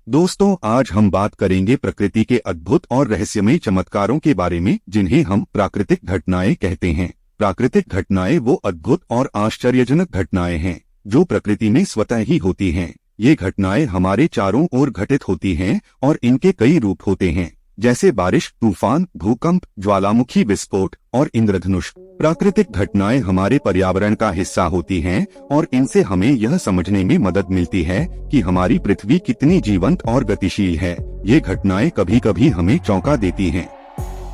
दोस्तों, आज हम बात करेंगे प्रकृति के अद्भुत और रहस्यमय चमत्कारों के बारे में, जिन्हें हम प्राकृतिक घटनाएं कहते हैं। प्राकृतिक घटनाएं वो अद्भुत और आश्चर्यजनक घटनाएं हैं जो प्रकृति में स्वतः ही होती हैं। ये घटनाएं हमारे चारों ओर घटित होती हैं और इनके कई रूप होते हैं, जैसे बारिश, तूफान, भूकंप, ज्वालामुखी विस्फोट और इंद्रधनुष। प्राकृतिक घटनाएं हमारे पर्यावरण का हिस्सा होती हैं और इनसे हमें यह समझने में मदद मिलती है कि हमारी पृथ्वी कितनी जीवंत और गतिशील है। ये घटनाएं कभी कभी हमें चौंका देती हैं,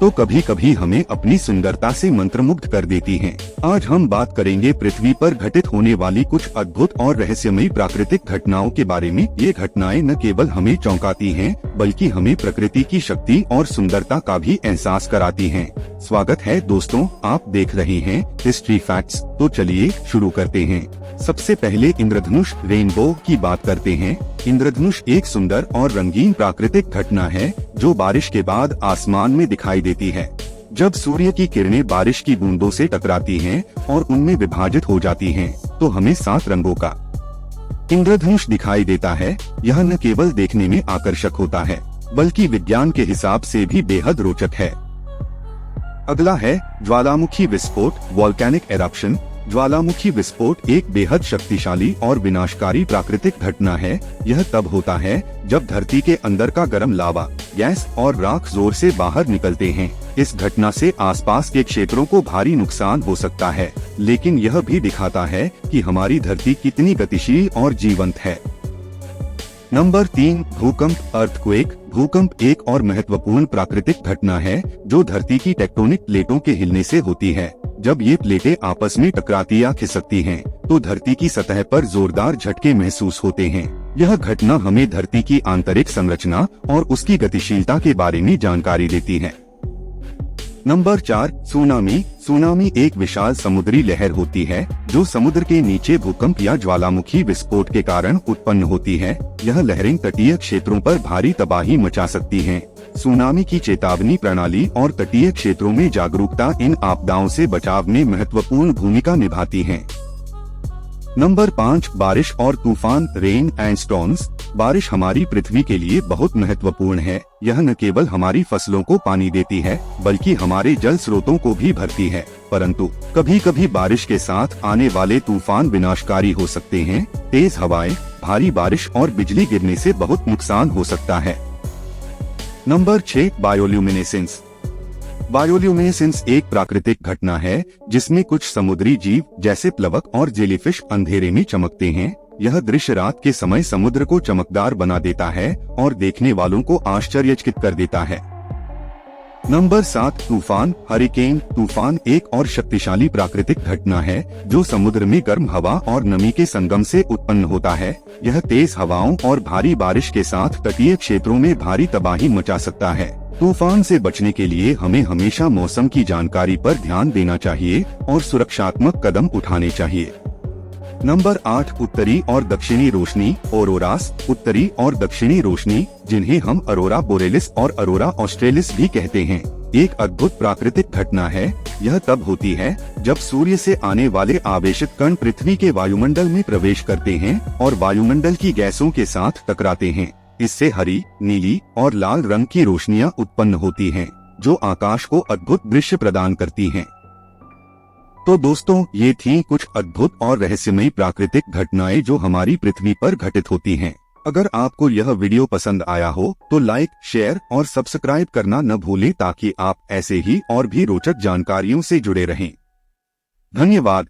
तो कभी कभी हमें अपनी सुंदरता से मंत्रमुग्ध कर देती हैं। आज हम बात करेंगे पृथ्वी पर घटित होने वाली कुछ अद्भुत और रहस्यमयी प्राकृतिक घटनाओं के बारे में। ये घटनाएं न केवल हमें चौंकाती हैं, बल्कि हमें प्रकृति की शक्ति और सुंदरता का भी एहसास कराती हैं। स्वागत है दोस्तों, आप देख रहे हैं हिस्ट्री फैक्ट्स। तो चलिए शुरू करते हैं। सबसे पहले इंद्रधनुष रेनबो की बात करते हैं। इंद्रधनुष एक सुंदर और रंगीन प्राकृतिक घटना है जो बारिश के बाद आसमान में दिखाई देती है। जब सूर्य की किरणें बारिश की बूंदों से टकराती हैं और उनमें विभाजित हो जाती हैं, तो हमें 7 रंगों का इंद्रधनुष दिखाई देता है। यह न केवल देखने में आकर्षक होता है, बल्कि विज्ञान के हिसाब से भी बेहद रोचक है। अगला है ज्वालामुखी विस्फोट, वोल्केनिक एरप्शन। ज्वालामुखी विस्फोट एक बेहद शक्तिशाली और विनाशकारी प्राकृतिक घटना है। यह तब होता है जब धरती के अंदर का गर्म लावा, गैस और राख जोर से बाहर निकलते हैं। इस घटना से आसपास के क्षेत्रों को भारी नुकसान हो सकता है, लेकिन यह भी दिखाता है कि हमारी धरती कितनी गतिशील और जीवंत है। नंबर 3, भूकंप, अर्थक्वेक। भूकंप एक और महत्वपूर्ण प्राकृतिक घटना है जो धरती की टेक्टोनिक प्लेटों के हिलने से होती है। जब ये प्लेटें आपस में टकराती या खिसकती हैं, तो धरती की सतह पर जोरदार झटके महसूस होते हैं। यह घटना हमें धरती की आंतरिक संरचना और उसकी गतिशीलता के बारे में जानकारी देती है। Number 4, tsunami. सुनामी एक विशाल समुद्री लहर होती है जो समुद्र के नीचे भूकंप या ज्वालामुखी विस्फोट के कारण उत्पन्न होती है। यह लहरें तटीय क्षेत्रों पर भारी तबाही मचा सकती हैं। सुनामी की चेतावनी प्रणाली और तटीय क्षेत्रों में जागरूकता इन आपदाओं से बचाव में महत्वपूर्ण भूमिका निभाती हैं। नंबर 5, बारिश और तूफान, रेन एंड स्टॉर्म्स। बारिश हमारी पृथ्वी के लिए बहुत महत्वपूर्ण है। यह न केवल हमारी फसलों को पानी देती है, बल्कि हमारे जल स्रोतों को भी भरती है। परंतु कभी कभी बारिश के साथ आने वाले तूफान विनाशकारी हो सकते हैं। तेज हवाएं, भारी बारिश और बिजली गिरने से बहुत नुकसान हो सकता है। Number 6, bioluminescence. बायोल्यूमिनेसेंस एक प्राकृतिक घटना है जिसमें कुछ समुद्री जीव जैसे प्लवक और जेलीफिश अंधेरे में चमकते हैं। यह दृश्य रात के समय समुद्र को चमकदार बना देता है और देखने वालों को आश्चर्यचकित कर देता है। नंबर 7, तूफान, हरिकेन। तूफान एक और शक्तिशाली प्राकृतिक घटना है जो समुद्र में गर्म हवा और नमी के संगम से उत्पन्न होता है। यह तेज हवाओं और भारी बारिश के साथ तटीय क्षेत्रों में भारी तबाही मचा सकता है। तूफान से बचने के लिए हमें हमेशा मौसम की जानकारी पर ध्यान देना चाहिए और सुरक्षात्मक कदम उठाने चाहिए। नंबर 8, उत्तरी और दक्षिणी रोशनी, ऑरोरास। उत्तरी और दक्षिणी रोशनी, जिन्हें हम अरोरा बोरेलिस और अरोरा ऑस्ट्रेलिस भी कहते हैं, एक अद्भुत प्राकृतिक घटना है। यह तब होती है जब सूर्य से आने वाले आवेशित कण पृथ्वी के वायुमंडल में प्रवेश करते हैं और वायुमंडल की गैसों के साथ टकराते हैं। इससे हरी, नीली और लाल रंग की रोशनियां उत्पन्न होती हैं, जो आकाश को अद्भुत दृश्य प्रदान करती हैं। तो दोस्तों, ये थीं कुछ अद्भुत और रहस्यमयी प्राकृतिक घटनाएं जो हमारी पृथ्वी पर घटित होती हैं। अगर आपको यह वीडियो पसंद आया हो तो लाइक, शेयर और सब्सक्राइब करना न भूलें, ताकि आप ऐसे ही और भी रोचक जानकारियों से जुड़े रहें। धन्यवाद।